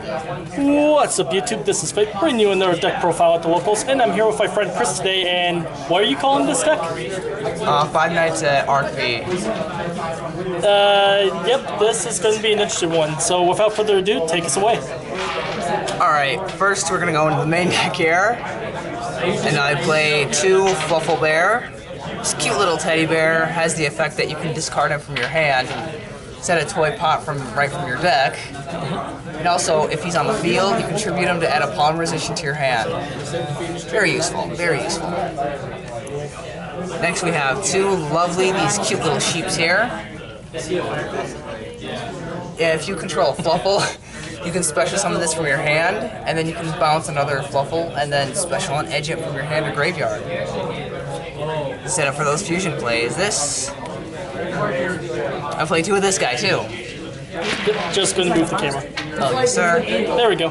What's up, YouTube? This is Fate, bringing you another deck profile at the locals, and I'm here with my friend Chris today. And what are you calling this deck? 5 Nights at RP. Yep, this is going to be an interesting one. So without further ado, take us away. Alright, first we're going to go into the main deck here. And I play 2 Fluffle Bear. This cute little teddy bear has the effect that you can discard him from your hand and set a toy pot right from your deck. And also, if he's on the field, you contribute him to add a polymerization to your hand. Very useful, very useful. Next we have these cute little sheeps here. If you control a Fluffle, you can special summon this from your hand, and then you can bounce another Fluffle, and then special on edge it from your hand to graveyard. Set up for those fusion plays. I play 2 of this guy too. Just going to move the camera. Oh, yes, sir. There we go.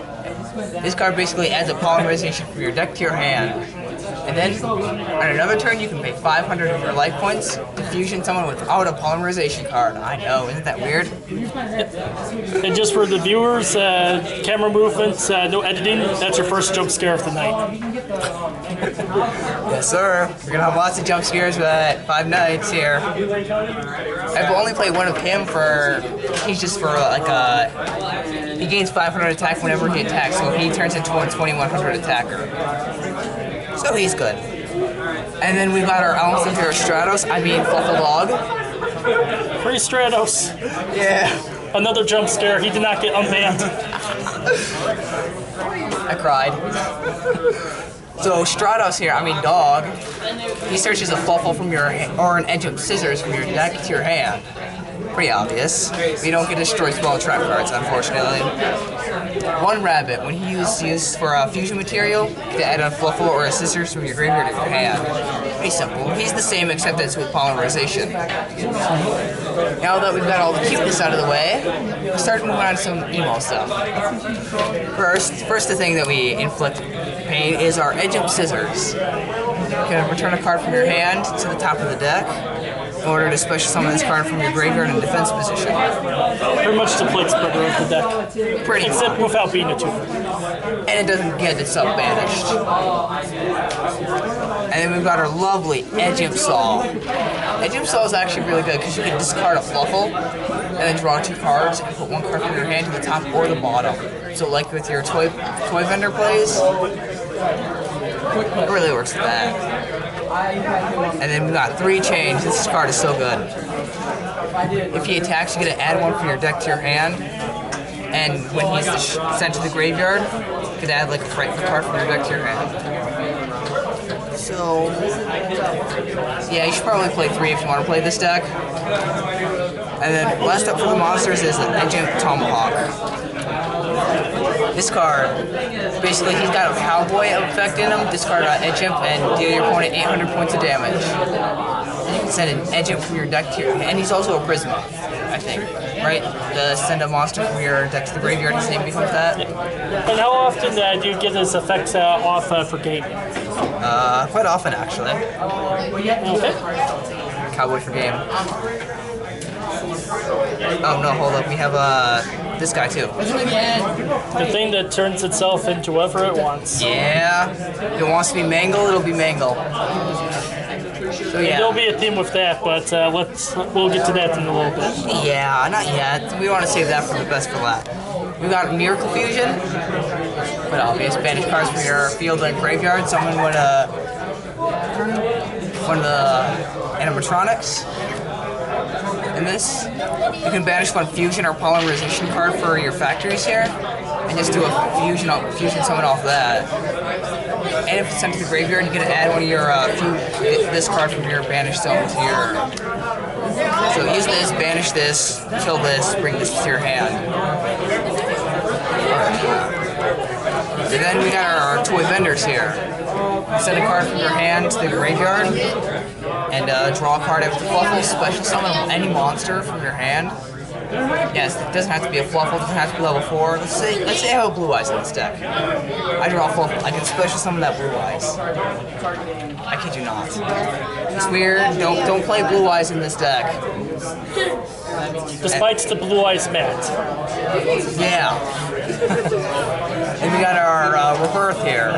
This card basically adds a polymerization from your deck to your hand. And then, on another turn, you can pay 500 of your life points to fusion someone without a polymerization card. I know, isn't that weird? And just for the viewers, camera movements, no editing, that's your first jump scare of the night. Yes, sir. We're going to have lots of jump scares at 5 Nights here. I've only played one of him he's just for he gains 500 attack whenever he attacks, so he turns into a 2100 attacker. So he's good. And then we've got our Almost Imperial Stratos, Fluffle Dog. Free Stratos. Yeah. Another jump scare, he did not get unbanned. I cried. So Stratos here, Dog, he searches a Fluffle from or an Edge of Scissors from your deck to your hand. Pretty obvious. You don't get destroyed spell trap cards, unfortunately. 1 Rabbit, when he is used for a fusion material, you can add a Fluffle or a Scissors from your graveyard to your hand. Pretty simple. He's the same except it's with polymerization. Now that we've got all the cuteness out of the way, we'll start moving on to some emo stuff. First the thing that we inflict pain is our Edge of Scissors. You can return a card from your hand to the top of the deck in order to special summon this card from your graveyard in defense position. Pretty much the plate spreader of the deck. Pretty Except without being a 2. And it doesn't get itself banished. And then we've got our lovely Edge of Saw. Edge of Saw is actually really good because you can discard a Fluffle and then draw 2 cards and put 1 card from your hand to the top or the bottom. So like with your toy vendor plays, it really works with that. And then we got 3 Change. This card is so good. If he attacks, you get to add 1 from your deck to your hand. And when he's sent to the graveyard, you could add like a Frightfur card from your deck to your hand. So, yeah, you should probably play 3 if you want to play this deck. And then last up for the monsters is the Agent Tomahawk. This card, basically he's got a cowboy effect in him, discard Edge Imp and deal your opponent 800 points of damage. You can send an Edge Imp from your deck to your, and he's also a Prisma, I think, right? Send a monster from your deck to the graveyard, his name becomes that. And how often do you get his effects off for game? Quite often actually. Okay. Cowboy for game. Oh no, hold up, we have this guy too. The thing that turns itself into whatever it wants. Yeah, if it wants to be Mangle, it'll be Mangle. So yeah. There'll be a theme with that, but we'll get to that in a little bit. Yeah, not yet. We want to save that for the best for last. We've got Miracle Fusion, but obvious banish cards from your field and graveyard. Summon one of the animatronics. In this, you can banish 1 fusion or polymerization card for your factories here, and just do a fusion summon off that. And if it's sent to the graveyard, you get to add 1 of your this card from your banished zone to your. So use this, banish this, kill this, bring this to your hand. And then we got our toy vendors here. Send a card from your hand to the graveyard, and draw a card after the Fluffle, special summon any monster from your hand. Yes, it doesn't have to be a Fluffle, it doesn't have to be level 4. Let's say I have a Blue Eyes in this deck. I draw a Fluffle, I can special summon that Blue Eyes. I kid you not. It's weird, don't play Blue Eyes in this deck. Despite the Blue Eyes mat. Yeah. we got our Rebirth here.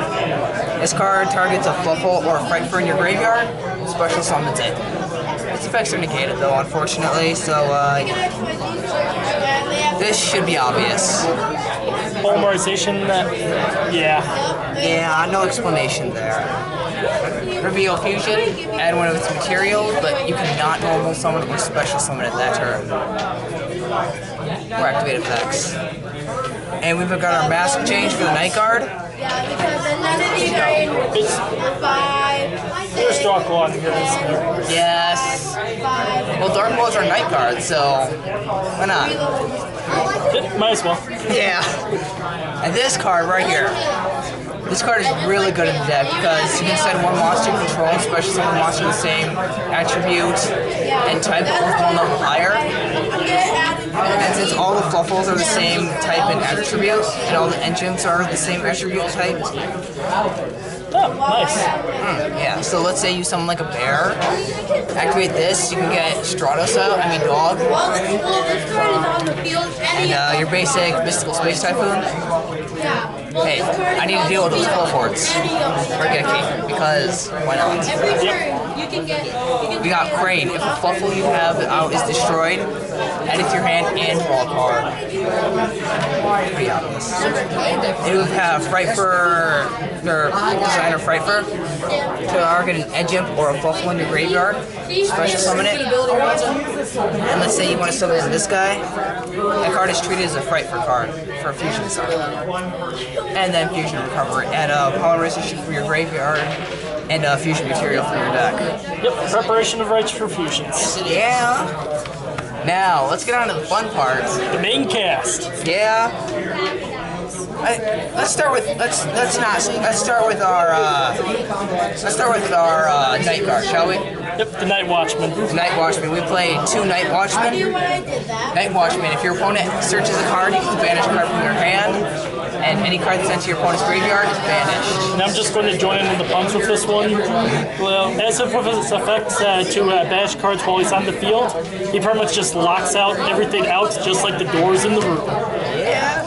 This card targets a Fluffle or a Frightfur in your graveyard. Special summons it. Its effects are negated though, unfortunately, so this should be obvious. Polymerization, yeah. Yeah, no explanation there. Reveal Fusion, add one of its materials, but you cannot normal summon or special summon it that turn. Or activate effects. And we've got our mask change for the Night Guard. There's Dark Claw here. Yes. Well, Dark Claws are Night Guard, so why not? Might as well. Yeah. And this card right here. This card is really good in the deck because you can send one monster you control and special summon a monster with the same attribute and type but with one level higher. And since all the Fluffles are the same type and attribute, and all the engines are the same attribute type. Oh, nice. Yeah, so let's say you summon like a bear. Activate this, you can get Stratos out, dog. And your basic Mystical Space Typhoon. Hey, I need to deal with those cohorts. Or Geki, because why not? We got Crane. If a Fluffle you have out is destroyed, add it to your hand and draw a card. Pretty obvious. And we have Frightfur, or designer Frightfur, to target an edge imp or a Fluffle in your graveyard. Special summon it. And let's say you want to summon this guy. That card is treated as a Frightfur card for a fusion summon. And then fusion recovery. Add a polymerization from your graveyard and a fusion material from your deck. Yep, preparation of rights for fusions. Yeah. Now let's get on to the fun part. The main cast. Yeah. Let's start with our Night Guard, shall we? Yep, the Night Watchman. Night Watchman. We play 2 Night Watchmen. Night Watchman. If your opponent searches a card, you can banish a card from your hand, and any card that's sent to your opponent's graveyard is banished. And I'm just going to join in the puns with this one. Well, as if with its effects to banish cards while he's on the field, he pretty much just locks out everything out, just like the doors in the room. Yeah.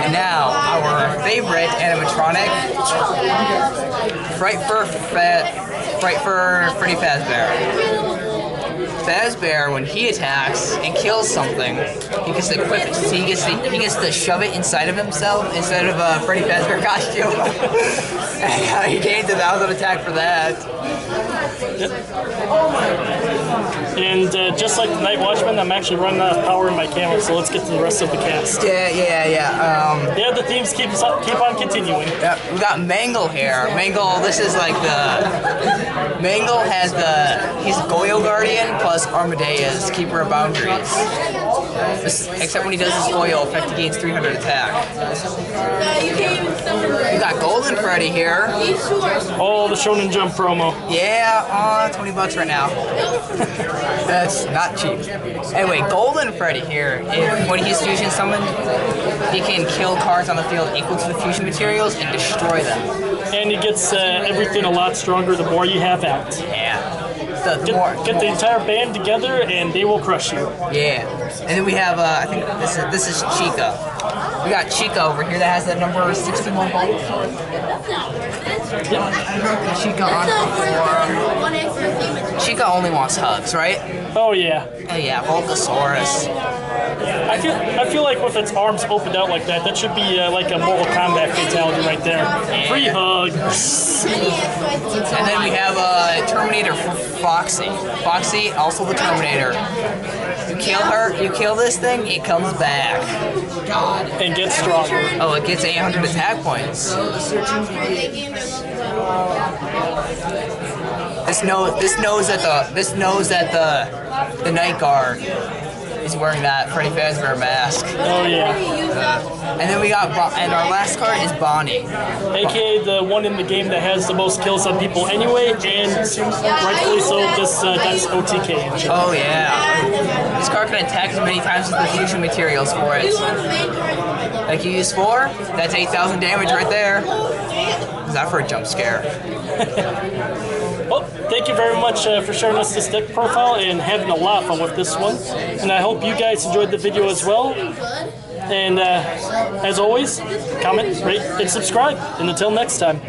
And now, our favorite animatronic, Frightfur Freddy Fazbear. Fazbear, when he attacks and kills something, he gets to equip it. So he gets to shove it inside of himself instead of a Freddy Fazbear costume. And he gains 1,000 attack for that. Yep. And just like the Night Watchman, I'm actually running out of power in my camera, so let's get to the rest of the cast. Yeah. The themes keep on continuing. Yeah, we got Mangle here. Mangle, this is like Mangle has he's Goyo Guardian plus Armadeus, Keeper of Boundaries. Except when he does his Goyo effect, he gains 300 attack. We got Golden Freddy here. Oh, the Shonen Jump promo. Yeah, $20 right now. That's not cheap. Anyway, Golden Freddy here. When he's fusion summoned, he can kill cards on the field equal to the fusion materials and destroy them. And he gets everything a lot stronger the more you have out. Yeah. Get the entire band together and they will crush you. Yeah. And then we have, I think this is Chica. We got Chica over here that has that number 61 ball. Chica on for... Chica only wants hugs, right? Oh yeah. Oh yeah, Volcasaurus. I feel like with its arms opened out like that should be like a Mortal Kombat fatality right there. Yeah. Free hug. And then we have Terminator Foxy. Foxy, also the Terminator. You kill her, you kill this thing, it comes back. God. And gets stronger. Oh, it gets 800 attack points. This knows that the Night Guard is wearing that Freddy Fazbear mask. Oh yeah. And then we got and our last card is Bonnie, aka the one in the game that has the most kills on people anyway, and rightfully so. That's OTK. Oh yeah. This card can attack as many times as the fusion materials for it. Like you use 4, that's 8,000 damage right there. Is that for a jump scare? Well, thank you very much for showing us this deck profile and having a lot of fun with this one. And I hope you guys enjoyed the video as well. And as always, comment, rate, and subscribe. And until next time.